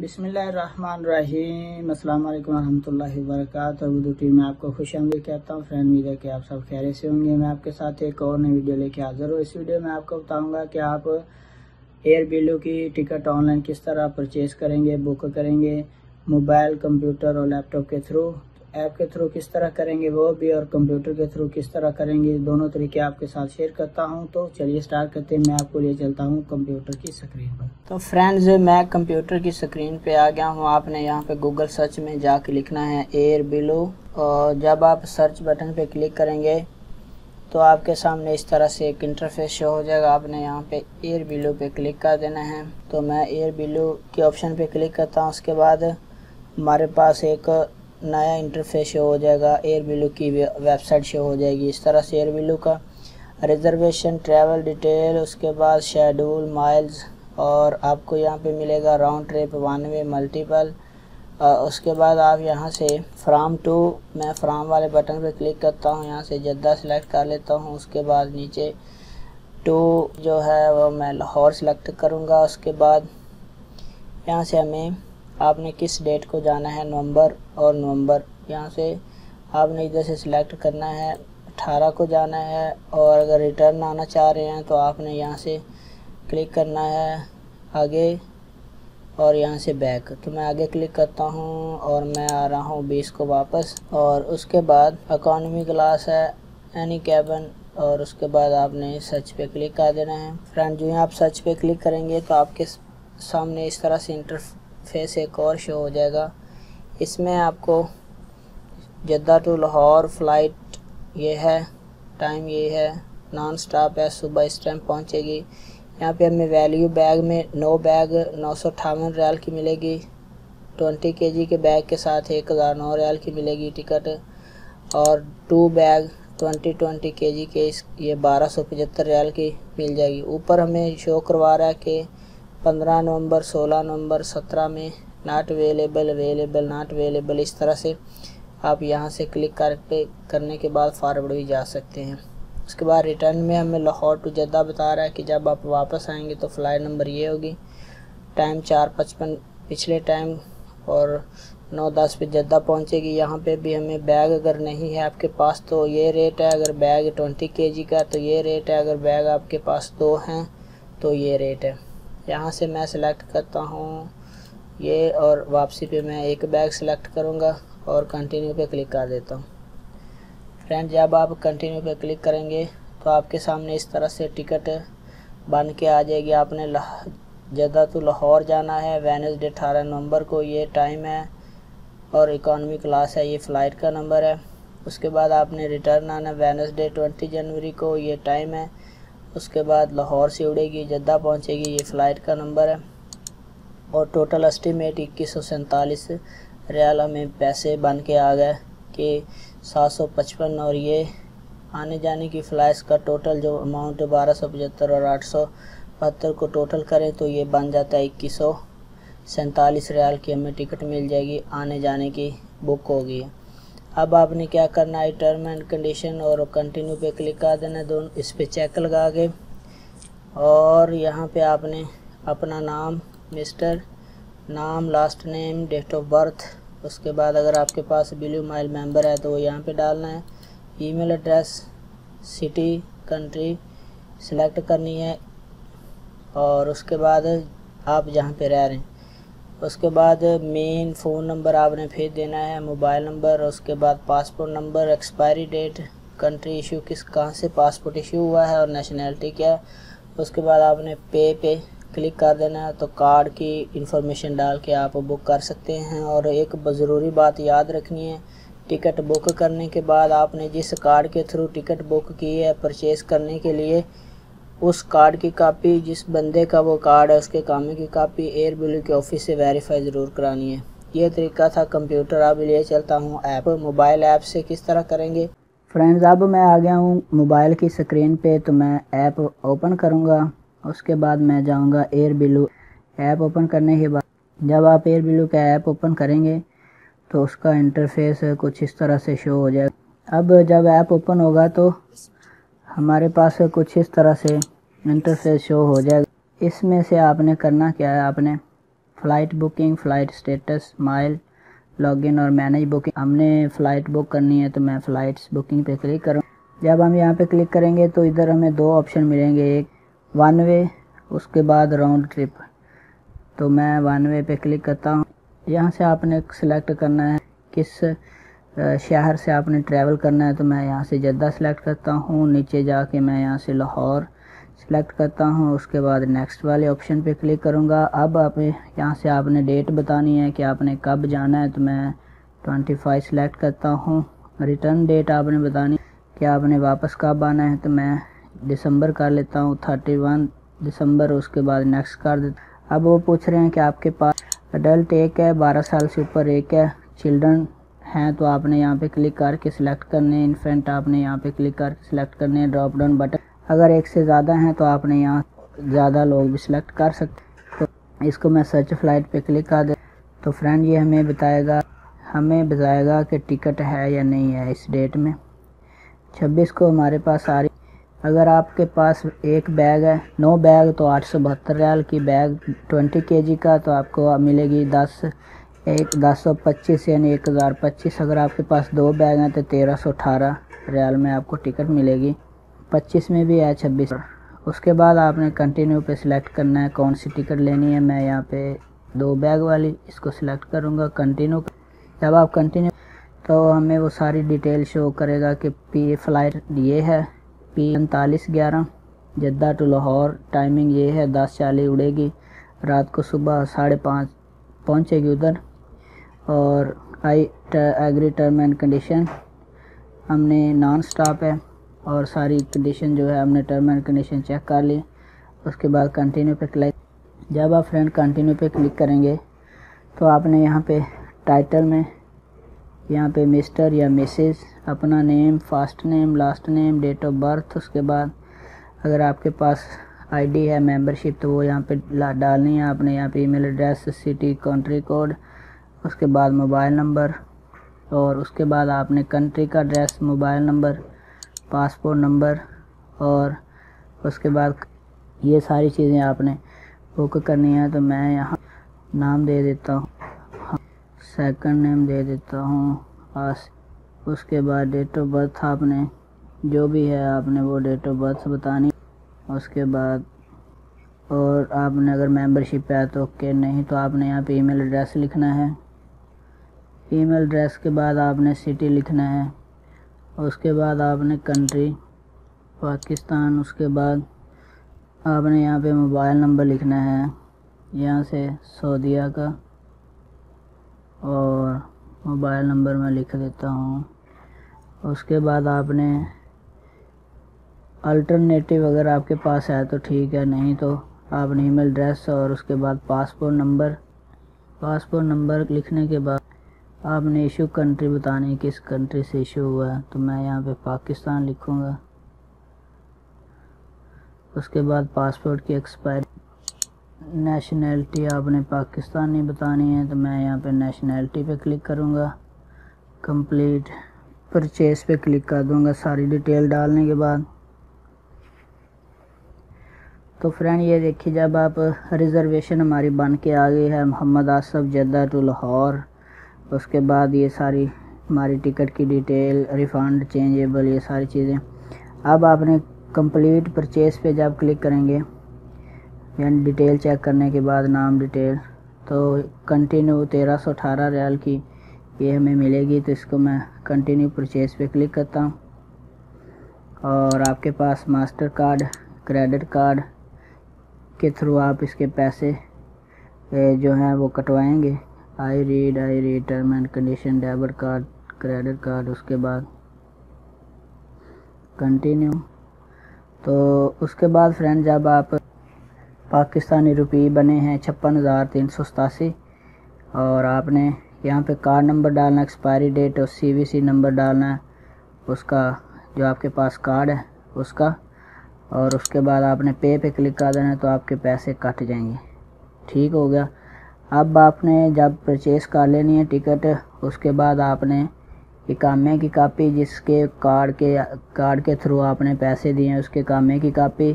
बिस्मिल्लाहिर्रहमानिर्रहीम। अस्सलाम वालेकुम रहमतुल्लाहि व बरकातहू। उर्दू टीम में आपको खुश आमदीद कहता हूँ। फ्रेंड, उम्मीद है कि आप सब खैरियत से होंगे। मैं आपके साथ एक और नई वीडियो लेके हाजिर हूँ। इस वीडियो में आपको बताऊंगा कि आप एयरबेलू की टिकट ऑनलाइन किस तरह परचेज़ करेंगे, बुक करेंगे, मोबाइल, कंप्यूटर और लैपटॉप के थ्रू, ऐप के थ्रू किस तरह करेंगे वो भी, और कंप्यूटर के थ्रू किस तरह करेंगे, दोनों तरीके आपके साथ शेयर करता हूं। तो चलिए स्टार्ट करते हैं। मैं आपको ले चलता हूं कंप्यूटर की स्क्रीन पर। तो फ्रेंड्स, मैं कंप्यूटर की स्क्रीन पे आ गया हूं। आपने यहां पे गूगल सर्च में जाके लिखना है एयरबेलू, और जब आप सर्च बटन पे क्लिक करेंगे तो आपके सामने इस तरह से एक इंटरफेस शो हो जाएगा। आपने यहाँ पे एयरबेलू पे क्लिक कर देना है। तो मैं एयरबेलू के ऑप्शन पे क्लिक करता हूँ। उसके बाद हमारे पास एक नया इंटरफेस शो हो जाएगा। एयरबेलू की वेबसाइट शो हो जाएगी इस तरह से। एयरबेलू का रिजर्वेशन, ट्रैवल डिटेल, उसके बाद शेड्यूल, माइल्स, और आपको यहाँ पे मिलेगा round trip, one way, multiple. उसके बाद आप यहाँ से फ्राम टू, मैं फ्राम वाले बटन पे क्लिक करता हूँ। यहाँ से जद्दा सेलेक्ट कर लेता हूँ। उसके बाद नीचे टू जो है वो मैं लाहौर सेलेक्ट करूँगा। उसके बाद यहाँ से हमें आपने किस डेट को जाना है, नवंबर और नवंबर, यहाँ से आपने इधर से सिलेक्ट करना है। 18 को जाना है, और अगर रिटर्न आना चाह रहे हैं तो आपने यहाँ से क्लिक करना है आगे, और यहाँ से बैक। तो मैं आगे क्लिक करता हूँ और मैं आ रहा हूँ 20 को वापस। और उसके बाद इकोनॉमी क्लास है, एनी कैबिन, और उसके बाद आपने सर्च पे क्लिक कर देना है। फ्रेंड, जो आप सर्च पे क्लिक करेंगे तो आपके सामने इस तरह से इंटरफेस एक और शो हो जाएगा। इसमें आपको जद्दा टू लाहौर फ़्लाइट ये है, टाइम ये है, नॉन स्टॉप है, सुबह इस टाइम पहुँचेगी। यहाँ पे हमें वैल्यू बैग में 9 बैग 958 रियाल की मिलेगी। 20 kg के बैग के साथ 1009 रियाल की मिलेगी टिकट, और 2 बैग 20 kg के ये 1275 रियाल की मिल जाएगी। ऊपर हमें शो करवा रहा है कि 15 नवंबर, 16 नवंबर, 17 में not available, available, not available. इस तरह से आप यहाँ से क्लिक करने के बाद फॉरवर्ड भी जा सकते हैं। उसके बाद रिटर्न में हमें लाहौर टू जद्दा बता रहा है कि जब आप वापस आएंगे तो फ़्लाइट नंबर ये होगी, टाइम 4:55 पिछले टाइम, और 9:10 पे जद्दा पहुंचेगी। यहाँ पे भी हमें बैग अगर नहीं है आपके पास तो ये रेट है, अगर बैग 20 kg का तो ये रेट है, अगर बैग आपके पास 2 हैं तो ये रेट है। यहाँ से मैं सिलेक्ट करता हूँ ये, और वापसी पे मैं एक बैग सिलेक्ट करूँगा और कंटिन्यू पे क्लिक कर देता हूँ। फ्रेंड, जब आप कंटिन्यू पे क्लिक करेंगे तो आपके सामने इस तरह से टिकट बन के आ जाएगी। आपने जद्दा टू लाहौर जाना है वेडनेसडे 18 नवंबर को, ये टाइम है, और इकॉनमी क्लास है, ये फ़्लाइट का नंबर है। उसके बाद आपने रिटर्न आना वेडनेसडे 20 जनवरी को, ये टाइम है। उसके बाद लाहौर से उड़ेगी, जद्दा पहुंचेगी, ये फ़्लाइट का नंबर है, और टोटल एस्टीमेट 2147 रियाल हमें पैसे बन के आ गए कि 755, और ये आने जाने की फ़्लाइट्स का टोटल जो अमाउंट है 1275 और 872 को टोटल करें तो ये बन जाता है 2147 रियाल की हमें टिकट मिल जाएगी, आने जाने की बुक हो गई है। अब आपने क्या करना है, टर्म एंड कंडीशन और कंटिन्यू पे क्लिक कर देना, दोनों इस पे चेक लगा के, और यहाँ पे आपने अपना नाम, मिस्टर नाम, last name, date of birth, उसके बाद अगर आपके पास ब्लू माइल मेंबर है तो वो यहाँ पे डालना है। Email address, city, country select करनी है, और उसके बाद आप जहाँ पे रह रहे हैं। उसके बाद मेन फ़ोन नंबर आपने भेज देना है, मोबाइल नंबर, उसके बाद passport number, expiry date, country issue कहाँ से पासपोर्ट इशू हुआ है, और नेशनैलिटी क्या है। उसके बाद आपने पे क्लिक कर देना है। तो कार्ड की इंफॉर्मेशन डाल के आप बुक कर सकते हैं। और एक ज़रूरी बात याद रखनी है, टिकट बुक करने के बाद आपने जिस कार्ड के थ्रू टिकट बुक की है परचेज़ करने के लिए, उस कार्ड की कापी, जिस बंदे का वो कार्ड है उसके कामे की कापी एयरबेलू के ऑफिस से वेरीफाई ज़रूर करानी है। ये तरीका था कंप्यूटर। अब ले चलता हूँ ऐप, मोबाइल ऐप से किस तरह करेंगे। फ्रेंड्स, अब मैं आ गया हूँ मोबाइल की स्क्रीन पे। तो मैं ऐप ओपन करूँगा, उसके बाद मैं जाऊँगा एयरबेलू। ऐप ओपन करने के बाद जब आप एयरबेलू का ऐप ओपन करेंगे तो उसका इंटरफेस कुछ इस तरह से शो हो जाएगा। अब जब ऐप ओपन होगा तो हमारे पास कुछ इस तरह से इंटरफेस शो हो जाएगा। इसमें से आपने करना क्या है, आपने flight booking, flight status, mile, login और मैनेज बुकिंग। हमने फ़्लाइट बुक करनी है तो मैं फ़्लाइट्स बुकिंग पे क्लिक करूँ। जब हम यहाँ पे क्लिक करेंगे तो इधर हमें दो ऑप्शन मिलेंगे, एक वन वे, उसके बाद राउंड ट्रिप। तो मैं वन वे पे क्लिक करता हूँ। यहाँ से आपने सिलेक्ट करना है किस शहर से आपने ट्रैवल करना है, तो मैं यहाँ से जद्दा सेलेक्ट करता हूँ। नीचे जाके मैं यहाँ से लाहौर सेलेक्ट करता हूँ। उसके बाद नेक्स्ट वाले ऑप्शन पे क्लिक करूँगा। अब आप यहाँ से आपने डेट बतानी है कि आपने कब जाना है, तो मैं 25 सेलेक्ट करता हूँ। रिटर्न डेट आपने बतानी कि आपने वापस कब आना है, तो मैं दिसंबर कर लेता हूँ, 31 दिसंबर। उसके बाद नेक्स्ट कर देता। अब वो पूछ रहे हैं कि आपके पास अडल्ट एक है, 12 साल से ऊपर एक है, चिल्ड्रन हैं, तो आपने यहाँ पे क्लिक करके सिलेक्ट करने हैं। इन्फेंट आपने यहाँ पे क्लिक करके सिलेक्ट करने हैं। ड्रॉप डाउन बटन, अगर एक से ज़्यादा हैं तो आपने यहाँ ज़्यादा लोग भी सिलेक्ट कर सकते। तो इसको मैं सर्च फ़्लाइट पे क्लिक कर दे। तो फ्रेंड ये हमें बताएगा कि टिकट है या नहीं है। इस डेट में 26 को हमारे पास आ रही। अगर आपके पास एक बैग है, 9 बैग, तो 872 रियाल की। बैग 20 kg का तो आपको मिलेगी 1025 यानी 1025। अगर आपके पास 2 बैग हैं तो 1318 रियाल में आपको टिकट मिलेगी। 25 में भी है, 26। उसके बाद आपने कंटिन्यू पे सिलेक्ट करना है कौन सी टिकट लेनी है। मैं यहाँ पे 2 बैग वाली इसको सिलेक्ट करूँगा, कंटिन्यू। जब आप कंटिन्यू तो हमें वो सारी डिटेल शो करेगा कि पी फ़्लाइट ये है, P3911 Jeddah to Lahore, timing ये है, 10:40 उड़ेगी, रात को सुबह 5:30 पहुँचेगी उधर। और I agree term and condition हमने नॉन स्टॉप है, और सारी कंडीशन जो है हमने टर्म एंड कंडीशन चेक कर ली। उसके बाद कंटिन्यू पे क्लिक। जब आप फ्रेंड कंटिन्यू पे क्लिक करेंगे तो आपने यहाँ पे टाइटल में यहाँ पे मिस्टर या मिसेस, अपना name, first name, last name, date of birth. उसके बाद अगर आपके पास आईडी है मेंबरशिप तो वो यहाँ पे डालनी है आपने। यहाँ पे email address, city, country code, उसके बाद मोबाइल नंबर, और उसके बाद आपने कंट्री का address, mobile number, passport number, और उसके बाद ये सारी चीज़ें आपने बुक करनी है। तो मैं यहाँ नाम दे देता हूँ, सेकंड नेम दे देता हूँ। उसके बाद डेट ऑफ बर्थ आपने जो भी है आपने वो डेट ऑफ बर्थ बतानी। उसके बाद और आपने अगर मेंबरशिप है तो ओके, नहीं तो आपने यहाँ पे ईमेल एड्रेस लिखना है। ईमेल एड्रेस के बाद आपने सिटी लिखना है। उसके बाद आपने कंट्री पाकिस्तान। उसके बाद आपने यहाँ पे मोबाइल नंबर लिखना है, यहाँ से सऊदीया का, और मोबाइल नंबर मैं लिख देता हूँ। उसके बाद आपने अल्टरनेटिव अगर आपके पास है तो ठीक है, नहीं तो आपने ईमेल एड्रेस और उसके बाद पासपोर्ट नंबर लिखने के बाद आपने इशू कंट्री बतानी किस कंट्री से इशू हुआ है। तो मैं यहाँ पे पाकिस्तान लिखूँगा। उसके बाद पासपोर्ट की एक्सपायरी, नेशनैलिटी आपने पाकिस्तानी बतानी है, तो मैं यहाँ पे नेशनैलिटी पे क्लिक करूँगा। कंप्लीट परचेस पे क्लिक कर दूँगा सारी डिटेल डालने के बाद। तो फ्रेंड ये देखिए, जब आप रिज़र्वेशन हमारी बन के आ गई है, मोहम्मद आसफ जद्दा टू लाहौर। उसके बाद ये सारी हमारी टिकट की डिटेल, रिफ़ंड, चेंजेबल, ये सारी चीज़ें। अब आपने कंप्लीट परचेस पे जब क्लिक करेंगे, यानी डिटेल चेक करने के बाद नाम डिटेल, तो कंटिन्यू 1318 रियाल की ये हमें मिलेगी। तो इसको मैं कंटिन्यू परचेस पे क्लिक करता हूँ। और आपके पास मास्टर कार्ड, क्रेडिट कार्ड के थ्रू आप इसके पैसे जो हैं वो कटवाएंगे। I read term and condition, debit card, credit card. उसके बाद कंटिन्यू। तो उसके बाद फ्रेंड जब आप पाकिस्तानी रुपये बने हैं 56,387, और आपने यहाँ पे कार्ड नंबर डालना, एक्सपायरी डेट और CVC नंबर डालना है उसका, जो आपके पास कार्ड है उसका। और उसके बाद आपने पे क्लिक कर देना है, तो आपके पैसे कट जाएंगे। ठीक हो गया। अब आपने जब परचेस कर लेनी है टिकट, उसके बाद आपने इकामे की कापी, जिसके कार्ड के थ्रू आपने पैसे दिए हैं उसके इकामे की कापी,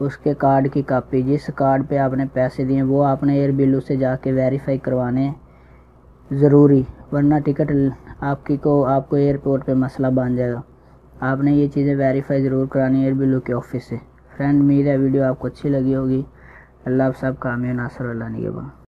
उसके कार्ड की कॉपी, जिस कार्ड पे आपने पैसे दिए वो आपने एयर बिल्लू से जाके वेरीफाई करवाने ज़रूरी, वरना टिकट आपको एयरपोर्ट पे मसला बन जाएगा। आपने ये चीज़ें वेरीफाई ज़रूर करानी एयर बिल्लू के ऑफिस से। फ्रेंड, उम्मीद है वीडियो आपको अच्छी लगी होगी। अल्लाह आप सब कामयाब नासर अल्लाह निगहबान।